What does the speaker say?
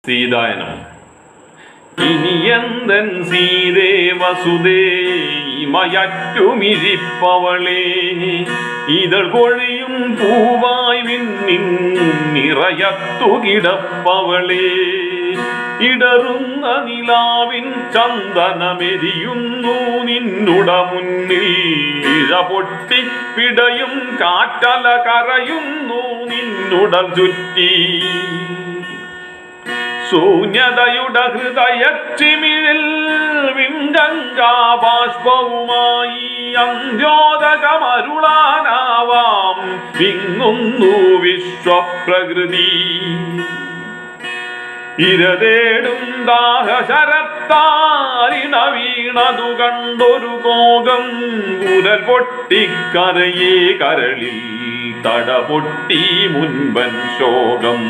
സീതായനം ഇനിയെന്തൻ സീതേ വസുദേ മയറ്റുമിരിപ്പവളേ ഇതൾ കൊഴിയും പൂവായി വിണ്ണിൻ നിറയത്തു കിടപ്പവളേ ഇടറുന്ന നിലാവിൻ ചന്ദനമെരിയുന്നു നിന്നുട മുന്നിൽ ഇഴ പൊട്ടി പിടയും കാറ്റല കരയുന്നു നിന്നുടൽ ചുറ്റി ശൂന്യതയുടെ ഹൃദയച്ചിമിഴിൽ വിംഗംഗാബാഷ്പവുമായി അന്ത്യോദകമരുളാനാവാം വിങ്ങുന്നു വിശ്വപ്രകൃതി ഇരതേടും ദാഹശരത്താരിണ വീണതു കണ്ടൊരു കോകം കുരൽ പൊട്ടിക്കരയേ കരളിൽ തടപൊട്ടി മുൻപൻ ശോകം.